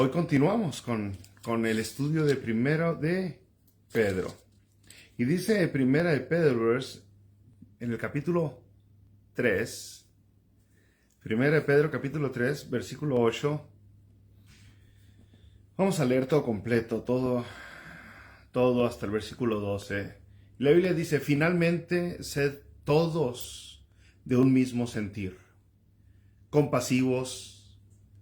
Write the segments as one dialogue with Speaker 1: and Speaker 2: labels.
Speaker 1: Hoy continuamos con el estudio de Primero de Pedro. Y dice Primera de Pedro, en el capítulo 3, Primera de Pedro, capítulo 3, versículo 8. Vamos a leer todo completo, todo hasta el versículo 12. La Biblia dice: finalmente, sed todos de un mismo sentir, compasivos,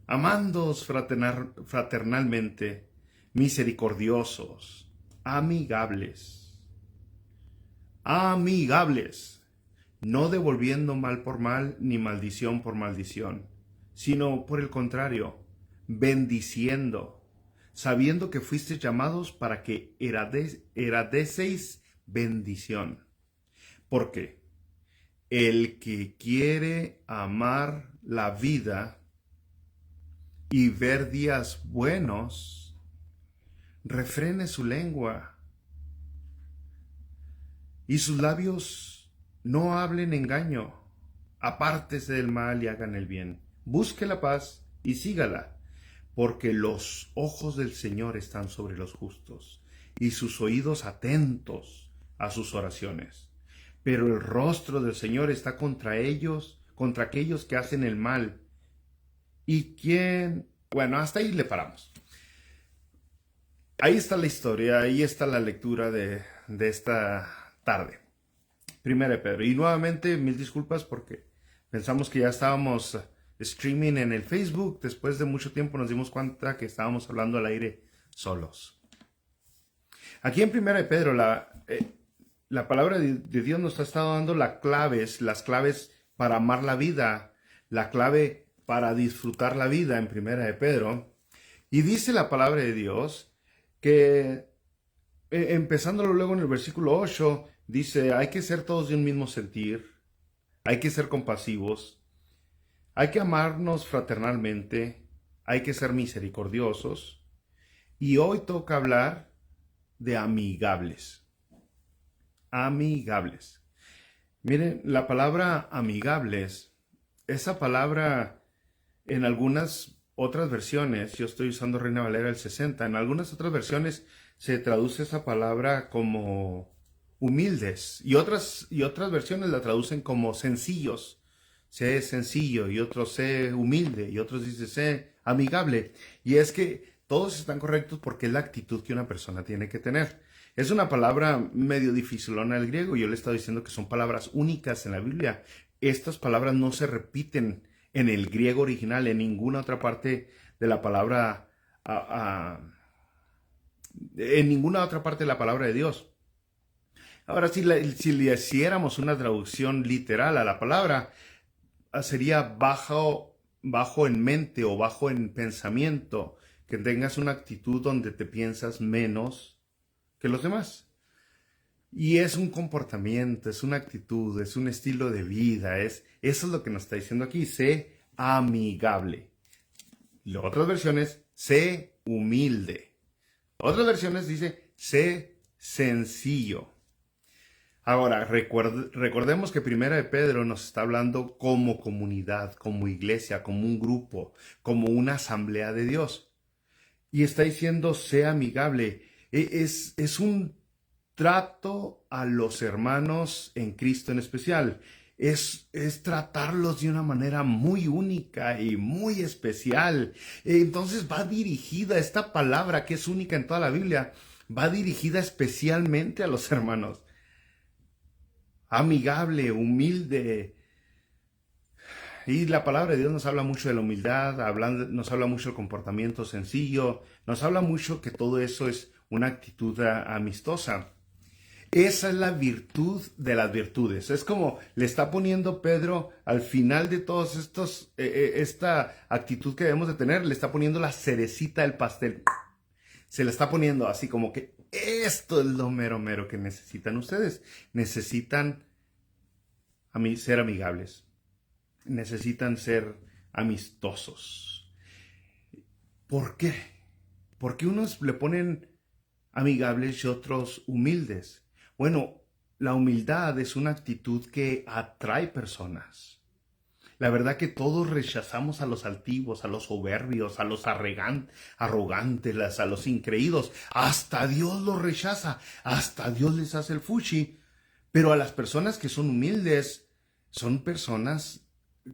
Speaker 1: amándoos fraternalmente, misericordiosos, amigables, no devolviendo mal por mal ni maldición por maldición, sino por el contrario, bendiciendo, sabiendo que fuisteis llamados para que heredaseis bendición. Porque el que quiere amar la vida y ver días buenos, refrene su lengua y sus labios no hablen engaño. Apártese del mal y hagan el bien. Busque la paz y sígala, porque los ojos del Señor están sobre los justos y sus oídos atentos a sus oraciones. Pero el rostro del Señor está contra aquellos que hacen el mal. ¿Y quién? Bueno, hasta ahí le paramos. Ahí está la historia, ahí está la lectura de esta tarde. Primera de Pedro. Y nuevamente, mil disculpas porque pensamos que ya estábamos streaming en el Facebook. Después de mucho tiempo nos dimos cuenta que estábamos hablando al aire solos. Aquí en Primera de Pedro, la palabra de Dios nos ha estado dando las claves para amar la vida, la clave para disfrutar la vida en Primera de Pedro. Y dice la palabra de Dios que, empezándolo luego en el versículo 8, dice: hay que ser todos de un mismo sentir, hay que ser compasivos, hay que amarnos fraternalmente, hay que ser misericordiosos. Y hoy toca hablar de amigables. Amigables. Miren, la palabra amigables, esa palabra en algunas otras versiones, yo estoy usando Reina Valera del 60, en algunas otras versiones se traduce esa palabra como humildes y otras versiones la traducen como sencillos. Sé sencillo, y otros sé humilde, y otros dicen sé amigable. Y es que todos están correctos porque es la actitud que una persona tiene que tener. Es una palabra medio dificilona del griego. Yo le he estado diciendo que son palabras únicas en la Biblia. Estas palabras no se repiten en el griego original, en ninguna otra parte de la palabra, en ninguna otra parte de la palabra de Dios. Ahora, si le hiciéramos una traducción literal a la palabra, sería bajo en mente o bajo en pensamiento, que tengas una actitud donde te piensas menos que los demás. Y es un comportamiento, es una actitud, es un estilo de vida, eso es lo que nos está diciendo aquí: sé amigable. Las otras versiones, sé humilde. Otras versiones dice, sé sencillo. Ahora, recordemos que Primera de Pedro nos está hablando como comunidad, como iglesia, como un grupo, como una asamblea de Dios. Y está diciendo, sé amigable. Es un trato a los hermanos en Cristo en especial. Es tratarlos de una manera muy única y muy especial. Entonces va dirigida, esta palabra que es única en toda la Biblia, va dirigida especialmente a los hermanos. Amigable, humilde. Y la palabra de Dios nos habla mucho de la humildad, nos habla mucho del comportamiento sencillo, nos habla mucho que todo eso es una actitud amistosa. Esa es la virtud de las virtudes. Es como le está poniendo Pedro al final de todos esta actitud que debemos de tener, le está poniendo la cerecita del pastel. Se la está poniendo así como que esto es lo mero mero que necesitan ustedes. Necesitan ser amigables. Necesitan ser amistosos. ¿Por qué? Porque unos le ponen amigables y otros humildes. Bueno, la humildad es una actitud que atrae personas. La verdad que todos rechazamos a los altivos, a los soberbios, a los arrogantes, a los increídos. Hasta Dios los rechaza, hasta Dios les hace el fuchi. Pero a las personas que son humildes, son personas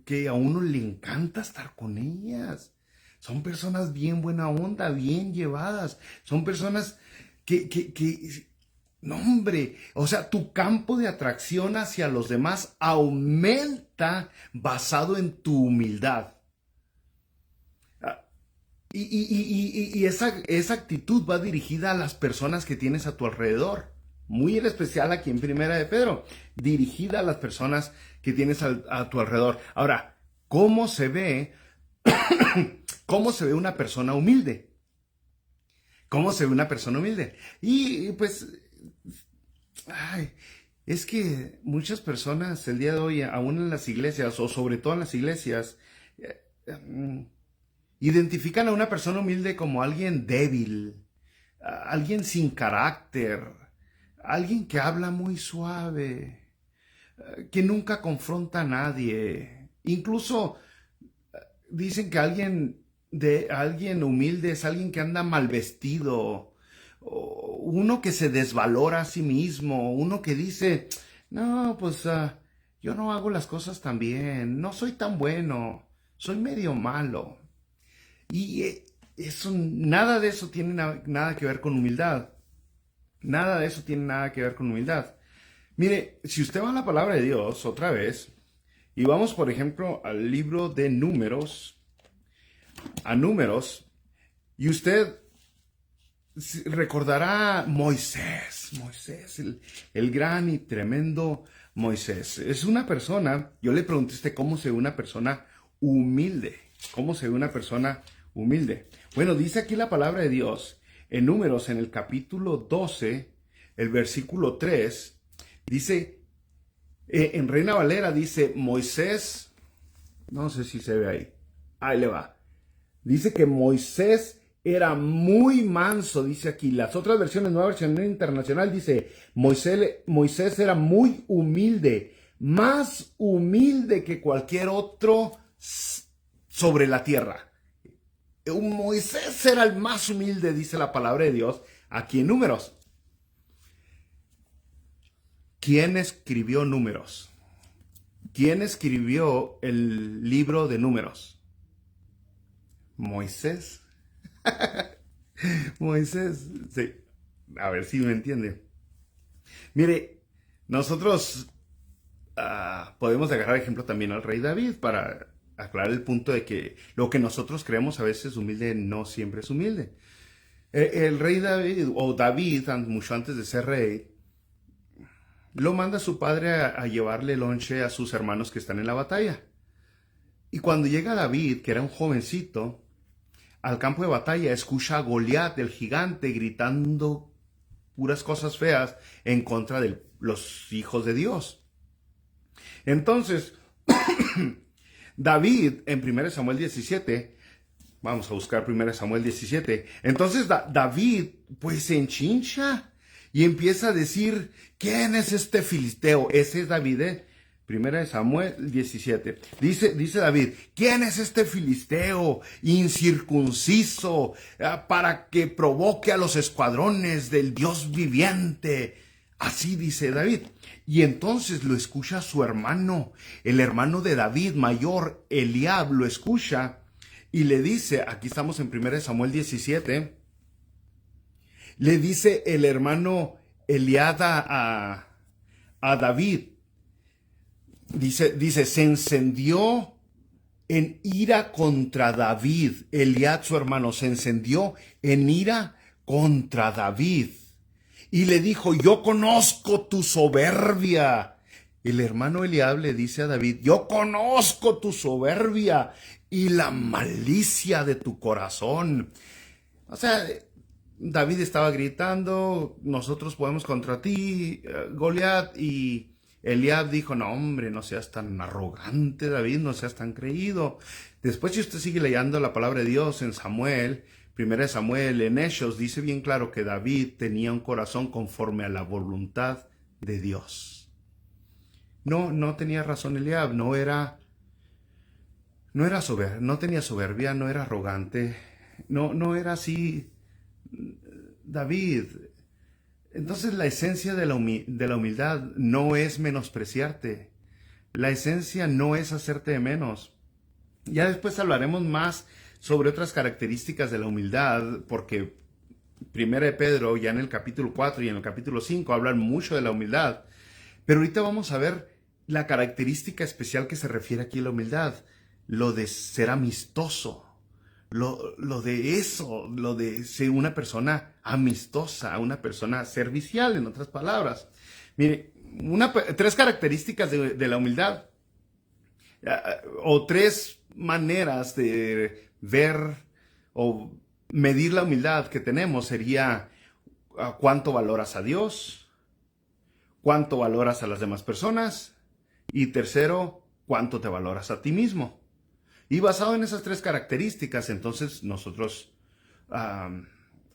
Speaker 1: que a uno le encanta estar con ellas. Son personas bien buena onda, bien llevadas. Son personas que no, hombre, o sea, tu campo de atracción hacia los demás aumenta basado en tu humildad. Ah, y esa actitud va dirigida a las personas que tienes a tu alrededor. Muy en especial aquí en Primera de Pedro, dirigida a las personas que tienes a tu alrededor. Ahora, ¿cómo se ve, cómo se ve una persona humilde? ¿Cómo se ve una persona humilde? Y pues, ay, es que muchas personas el día de hoy, aún en las iglesias, o sobre todo en las iglesias, mm, identifican a una persona humilde como alguien débil, alguien sin carácter, alguien que habla muy suave, que nunca confronta a nadie. Incluso dicen que alguien humilde es alguien que anda mal vestido, o uno que se desvalora a sí mismo, uno que dice, no, pues yo no hago las cosas tan bien, no soy tan bueno, soy medio malo. Y nada de eso tiene nada que ver con humildad. Nada de eso tiene nada que ver con humildad. Mire, si usted va a la palabra de Dios otra vez, y vamos, por ejemplo, al libro de Números, a Números, y usted recordará Moisés, el gran y tremendo Moisés. Es una persona, yo le pregunté a usted cómo se ve una persona humilde. ¿Cómo se ve una persona humilde? Bueno, dice aquí la palabra de Dios, en Números, en el capítulo 12, el versículo 3, dice, en Reina Valera dice, Moisés, no sé si se ve ahí le va. Dice que Moisés era muy manso, dice aquí. Las otras versiones, nueva versión internacional, dice, Moisés era muy humilde, más humilde que cualquier otro sobre la tierra. Moisés era el más humilde, dice la palabra de Dios, aquí en Números. ¿Quién escribió Números? ¿Quién escribió el libro de Números? Moisés. Moisés, sí. A ver si me entiende. Mire, nosotros podemos agarrar ejemplo también al rey David para aclarar el punto de que lo que nosotros creemos a veces humilde no siempre es humilde. El rey David, o David, mucho antes de ser rey, lo manda a su padre a llevarle lonche a sus hermanos que están en la batalla. Y cuando llega David, que era un jovencito, al campo de batalla, escucha a Goliat, el gigante, gritando puras cosas feas en contra de los hijos de Dios. Entonces, David, en 1 Samuel 17, vamos a buscar 1 Samuel 17, entonces David pues se enchincha y empieza a decir, ¿quién es este filisteo? Ese es David, 1 Samuel 17. Dice David, ¿quién es este filisteo incircunciso para que provoque a los escuadrones del Dios viviente? Así dice David. Y entonces lo escucha su hermano, el hermano de David mayor, Eliab, lo escucha y le dice, aquí estamos en 1 Samuel 17, le dice el hermano Eliab a David, dice, se encendió en ira contra David. Eliab, su hermano, se encendió en ira contra David. Y le dijo, yo conozco tu soberbia. El hermano Eliab le dice a David, yo conozco tu soberbia y la malicia de tu corazón. O sea, David estaba gritando, nosotros podemos contra ti, Goliat, y Eliab dijo, no hombre, no seas tan arrogante, David, no seas tan creído. Después, si usted sigue leyendo la palabra de Dios en Samuel, 1 Samuel, en Hechos, dice bien claro que David tenía un corazón conforme a la voluntad de Dios. No tenía razón Eliab, no era no tenía soberbia, no era arrogante, no era así David. Entonces la esencia de la humildad no es menospreciarte. La esencia no es hacerte de menos. Ya después hablaremos más sobre otras características de la humildad, porque Primera de Pedro, ya en el capítulo 4 y en el capítulo 5, hablan mucho de la humildad. Pero ahorita vamos a ver la característica especial que se refiere aquí a la humildad, lo de ser amistoso. Lo de ser una persona amistosa, una persona servicial, en otras palabras. Mire, tres características de la humildad, o tres maneras de ver o medir la humildad que tenemos sería cuánto valoras a Dios, cuánto valoras a las demás personas y tercero, cuánto te valoras a ti mismo. Y basado en esas tres características, entonces nosotros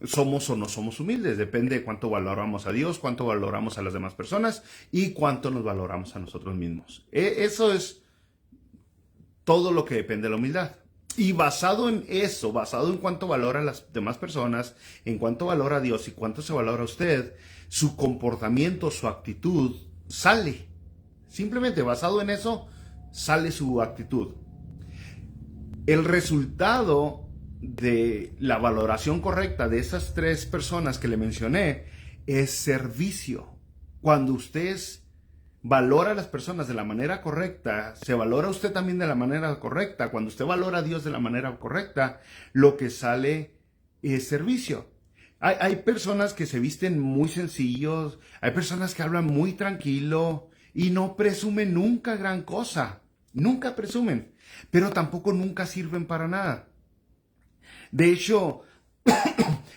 Speaker 1: somos o no somos humildes. Depende de cuánto valoramos a Dios, cuánto valoramos a las demás personas y cuánto nos valoramos a nosotros mismos. Eso es todo lo que depende de la humildad. Y basado en eso, basado en cuánto valora a las demás personas, en cuánto valora a Dios y cuánto se valora a usted, su comportamiento, su actitud sale. Simplemente basado en eso, sale su actitud. El resultado de la valoración correcta de esas tres personas que le mencioné es servicio. Cuando usted valora a las personas de la manera correcta, se valora a usted también de la manera correcta. Cuando usted valora a Dios de la manera correcta, lo que sale es servicio. Hay personas que se visten muy sencillos, hay personas que hablan muy tranquilo y no presumen nunca gran cosa. Nunca presumen, pero tampoco nunca sirven para nada. De hecho,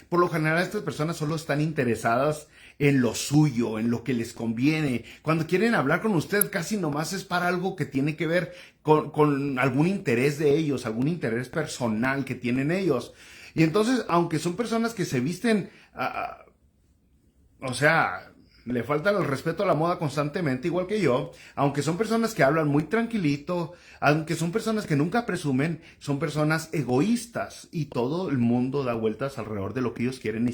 Speaker 1: por lo general estas personas solo están interesadas en lo suyo, en lo que les conviene. Cuando quieren hablar con usted casi nomás es para algo que tiene que ver con algún interés de ellos, algún interés personal que tienen ellos. Y entonces, aunque son personas que se visten, o sea, le faltan el respeto a la moda constantemente, igual que yo, aunque son personas que hablan muy tranquilito, aunque son personas que nunca presumen, son personas egoístas y todo el mundo da vueltas alrededor de lo que ellos quieren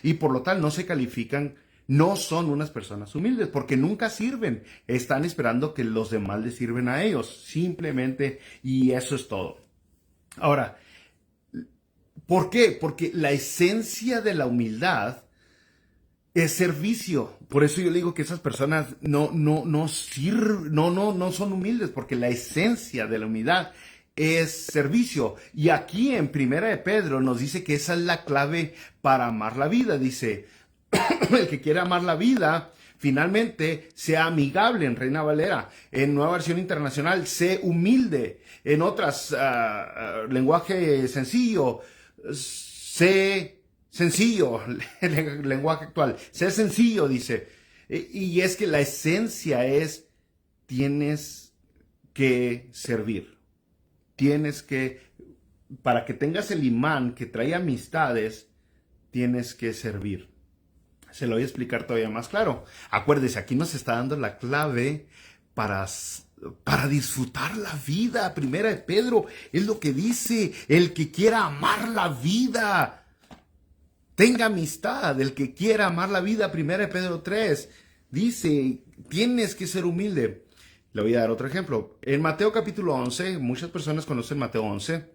Speaker 1: y por lo tal no se califican, no son unas personas humildes porque nunca sirven, están esperando que los demás les sirven a ellos, simplemente, y eso es todo. Ahora, ¿por qué? Porque la esencia de la humildad es servicio. Por eso yo le digo que esas personas no son humildes, porque la esencia de la humildad es servicio. Y aquí en Primera de Pedro nos dice que esa es la clave para amar la vida. Dice, el que quiere amar la vida, finalmente, sea amigable en Reina Valera. En Nueva Versión Internacional, sé humilde. En otras, lenguaje sencillo, sé sencillo, el lenguaje actual. Sé sencillo, dice. Y es que la esencia es, tienes que servir. Tienes que, para que tengas el imán que trae amistades, tienes que servir. Se lo voy a explicar todavía más claro. Acuérdese, aquí nos está dando la clave para disfrutar la vida. Primera de Pedro es lo que dice, el que quiera amar la vida, tenga amistad. El que quiera amar la vida, Primera de Pedro 3, dice, tienes que ser humilde. Le voy a dar otro ejemplo. En Mateo capítulo 11, muchas personas conocen Mateo 11.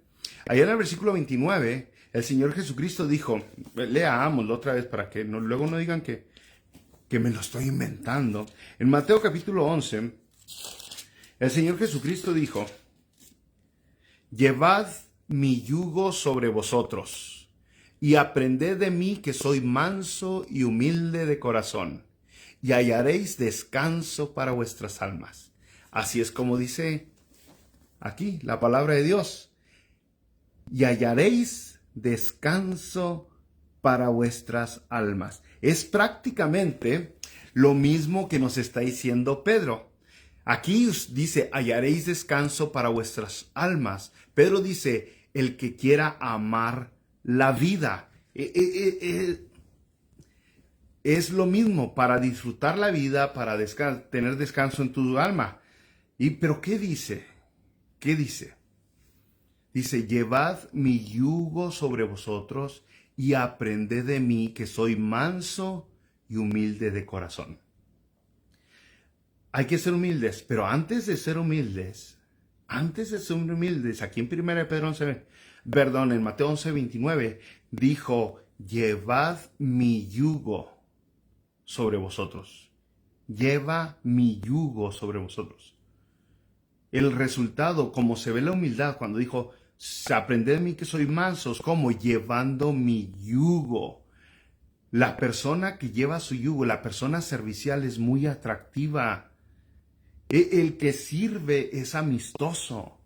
Speaker 1: Allá en el versículo 29, el Señor Jesucristo dijo, leámoslo otra vez para que luego no digan que me lo estoy inventando. En Mateo capítulo 11, el Señor Jesucristo dijo, llevad mi yugo sobre vosotros y aprended de mí que soy manso y humilde de corazón, y hallaréis descanso para vuestras almas. Así es como dice aquí la palabra de Dios. Y hallaréis descanso para vuestras almas. Es prácticamente lo mismo que nos está diciendo Pedro. Aquí dice, hallaréis descanso para vuestras almas. Pedro dice, el que quiera amar la vida. Es lo mismo, para disfrutar la vida, para tener descanso en tu alma. ¿Pero qué dice? ¿Qué dice? Dice, llevad mi yugo sobre vosotros y aprended de mí, que soy manso y humilde de corazón. Hay que ser humildes, pero antes de ser humildes, aquí en 1 Pedro 11, perdón, en Mateo 11:29, dijo, llevad mi yugo sobre vosotros. Lleva mi yugo sobre vosotros. El resultado, como se ve la humildad, cuando dijo, aprended de mí que soy mansos, como llevando mi yugo. La persona que lleva su yugo, la persona servicial, es muy atractiva. El que sirve es amistoso.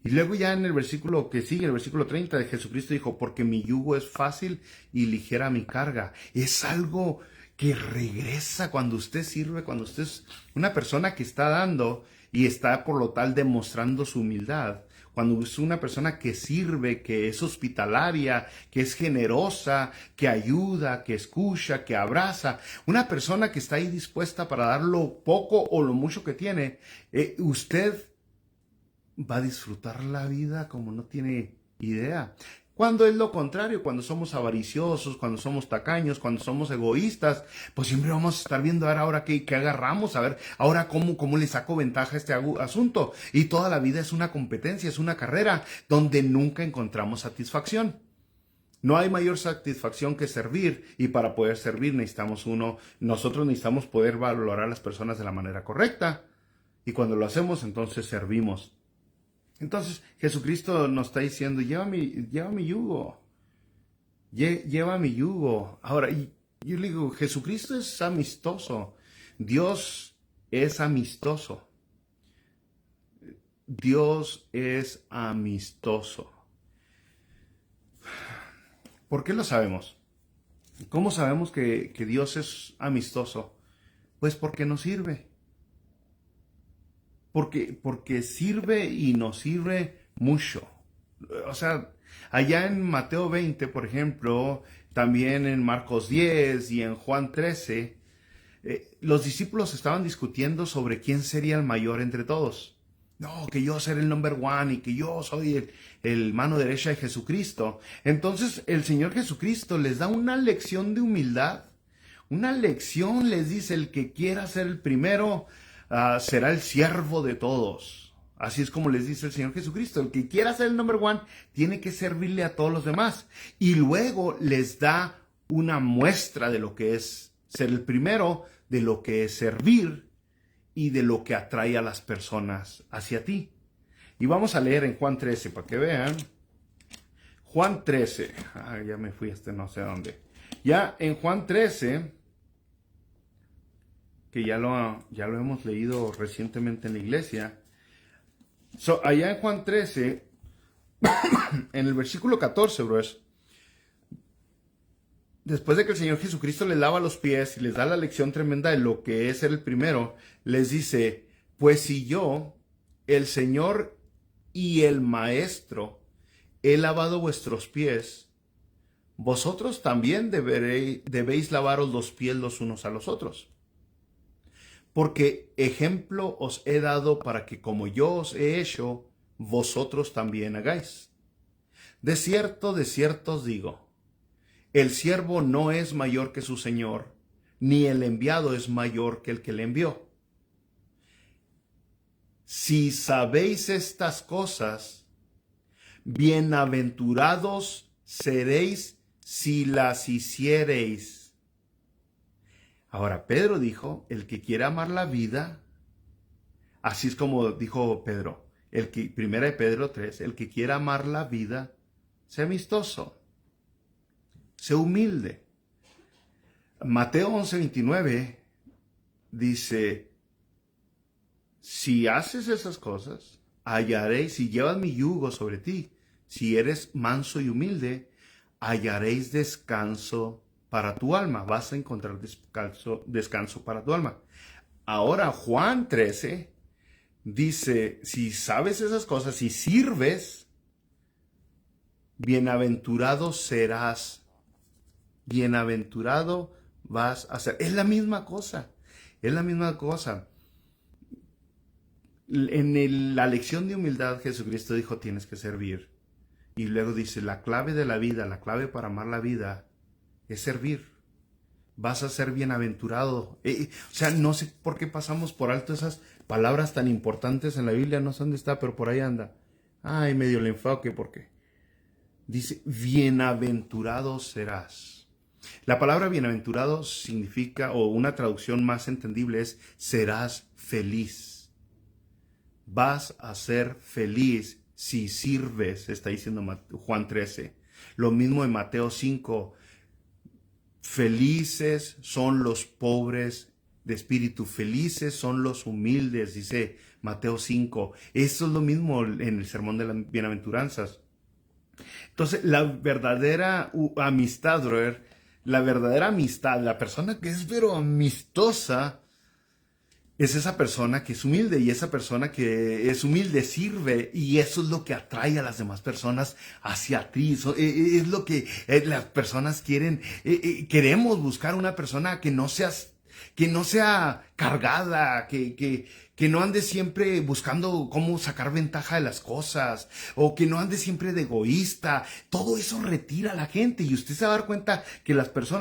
Speaker 1: Y luego ya en el versículo que sigue, el versículo 30 de Jesucristo dijo, porque mi yugo es fácil y ligera mi carga. Es algo que regresa cuando usted sirve, cuando usted es una persona que está dando y está por lo tal demostrando su humildad. Cuando es una persona que sirve, que es hospitalaria, que es generosa, que ayuda, que escucha, que abraza. Una persona que está ahí dispuesta para dar lo poco o lo mucho que tiene. Usted va a disfrutar la vida como no tiene idea. Cuando es lo contrario, cuando somos avariciosos, cuando somos tacaños, cuando somos egoístas, pues siempre vamos a estar viendo a ver ahora qué agarramos, a ver ahora cómo le saco ventaja a este asunto. Y toda la vida es una competencia, es una carrera donde nunca encontramos satisfacción. No hay mayor satisfacción que servir, y para poder servir nosotros necesitamos poder valorar a las personas de la manera correcta. Y cuando lo hacemos, entonces servimos. Entonces Jesucristo nos está diciendo, lleva mi yugo, lleva mi yugo. Ahora, yo le digo, Jesucristo es amistoso, Dios es amistoso, Dios es amistoso. ¿Por qué lo sabemos? ¿Cómo sabemos que Dios es amistoso? Pues porque nos sirve. Porque sirve y nos sirve mucho. O sea, allá en Mateo 20, por ejemplo, también en Marcos 10 y en Juan 13, los discípulos estaban discutiendo sobre quién sería el mayor entre todos. No, que yo seré el number one y que yo soy el mano derecha de Jesucristo. Entonces el Señor Jesucristo les da una lección de humildad. Una lección, les dice, el que quiera ser el primero, será el siervo de todos. Así es como les dice el Señor Jesucristo. El que quiera ser el number one tiene que servirle a todos los demás. Y luego les da una muestra de lo que es ser el primero, de lo que es servir y de lo que atrae a las personas hacia ti. Y vamos a leer en Juan 13 para que vean. Juan 13. Ya me fui hasta no sé dónde. Ya en Juan 13, que ya lo hemos leído recientemente en la iglesia. Allá en Juan 13, en el versículo 14, bros, después de que el Señor Jesucristo les lava los pies y les da la lección tremenda de lo que es ser el primero, les dice, pues si yo, el Señor y el Maestro, he lavado vuestros pies, vosotros también debéis lavaros los pies los unos a los otros. Porque ejemplo os he dado para que como yo os he hecho, vosotros también hagáis. De cierto os digo, el siervo no es mayor que su señor, ni el enviado es mayor que el que le envió. Si sabéis estas cosas, bienaventurados seréis si las hiciereis. Ahora, Pedro dijo, el que quiera amar la vida, así es como dijo Pedro, primera de Pedro 3, el que quiera amar la vida, sea amistoso, sea humilde. Mateo 11:29 dice, si haces esas cosas, hallaréis, si llevas mi yugo sobre ti, si eres manso y humilde, hallaréis descanso para tu alma. Vas a encontrar descanso para tu alma. Ahora Juan 13 dice, si sabes esas cosas, si sirves, bienaventurado serás. Bienaventurado vas a ser. Es la misma cosa. Es la misma cosa. La lección de humildad, Jesucristo dijo, tienes que servir. Y luego dice, la clave de la vida, la clave para amar la vida es servir. Vas a ser bienaventurado. O sea, no sé por qué pasamos por alto esas palabras tan importantes en la Biblia. No sé dónde está, pero por ahí anda. Ay, medio le enfoque porque dice, bienaventurado serás. La palabra bienaventurado significa, o una traducción más entendible es, serás feliz. Vas a ser feliz si sirves, está diciendo Juan 13. Lo mismo en Mateo 5. Felices son los pobres de espíritu, felices son los humildes, dice Mateo 5. Eso es lo mismo en el sermón de las bienaventuranzas. Entonces, la verdadera amistad, brother, la persona que es pero amistosa, es esa persona que es humilde, y esa persona que es humilde sirve, y eso es lo que atrae a las demás personas hacia ti. Es lo que las personas quieren. Queremos buscar una persona que no sea cargada, que no ande siempre buscando cómo sacar ventaja de las cosas, o que no ande siempre de egoísta. Todo eso retira a la gente, y usted se va a dar cuenta que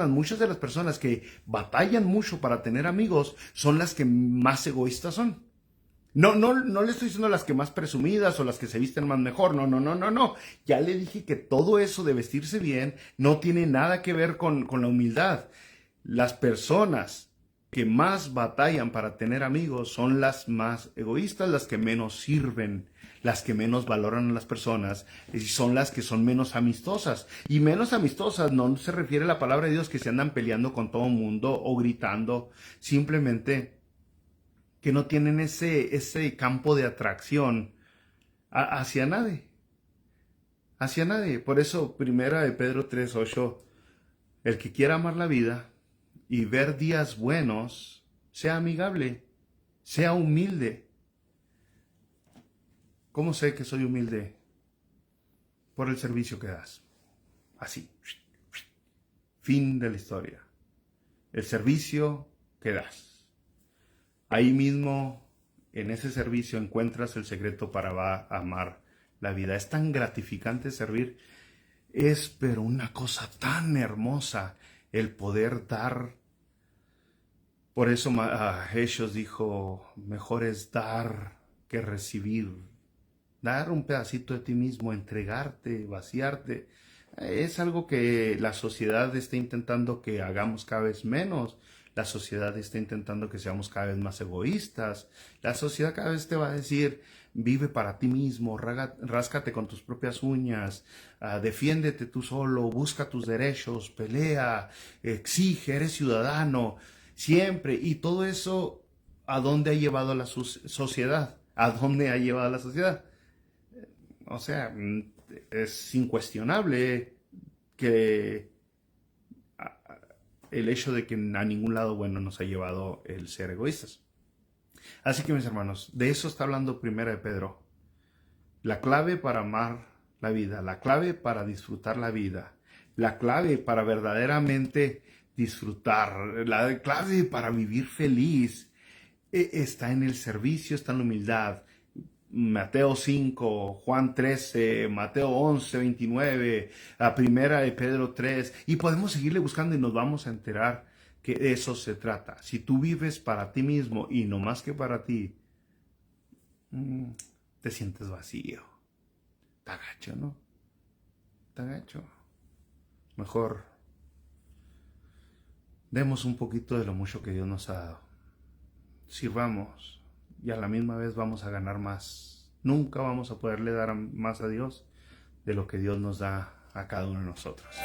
Speaker 1: muchas de las personas que batallan mucho para tener amigos son las que más egoístas son. No le estoy diciendo las que más presumidas o las que se visten más mejor. No. Ya le dije que todo eso de vestirse bien no tiene nada que ver con la humildad. Las personas que más batallan para tener amigos son las más egoístas, las que menos sirven, las que menos valoran a las personas, y son las que son menos amistosas. Y menos amistosas no se refiere a la palabra de Dios que se andan peleando con todo el mundo o gritando, simplemente que no tienen ese campo de atracción hacia nadie. Hacia nadie. Por eso, primera de Pedro 3:8, el que quiera amar la vida y ver días buenos, sea amigable, sea humilde. ¿Cómo sé que soy humilde? Por el servicio que das. Así. Fin de la historia. El servicio que das. Ahí mismo, en ese servicio, encuentras el secreto para amar la vida. Es tan gratificante servir. Es pero una cosa tan hermosa el poder dar. Por eso Jesús dijo, mejor es dar que recibir. Dar un pedacito de ti mismo, entregarte, vaciarte. Es algo que la sociedad está intentando que hagamos cada vez menos. La sociedad está intentando que seamos cada vez más egoístas. La sociedad cada vez te va a decir, vive para ti mismo, ráscate con tus propias uñas, defiéndete tú solo, busca tus derechos, pelea, exige, eres ciudadano. Siempre. Y todo eso, ¿a dónde ha llevado a la sociedad? ¿A dónde ha llevado a la sociedad? O sea, es incuestionable que el hecho de que a ningún lado bueno nos ha llevado el ser egoístas. Así que, mis hermanos, de eso está hablando primera de Pedro. La clave para amar la vida, la clave para disfrutar la vida, la clave para verdaderamente disfrutar, la clave para vivir feliz está en el servicio, está en la humildad. Mateo 5, Juan 13, Mateo 11, 29, la primera de Pedro 3, y podemos seguirle buscando y nos vamos a enterar que de eso se trata. Si tú vives para ti mismo y no más que para ti, te sientes vacío. Está gacho, ¿no? Está gacho. Mejor demos un poquito de lo mucho que Dios nos ha dado. Sirvamos y a la misma vez vamos a ganar más. Nunca vamos a poderle dar más a Dios de lo que Dios nos da a cada uno de nosotros.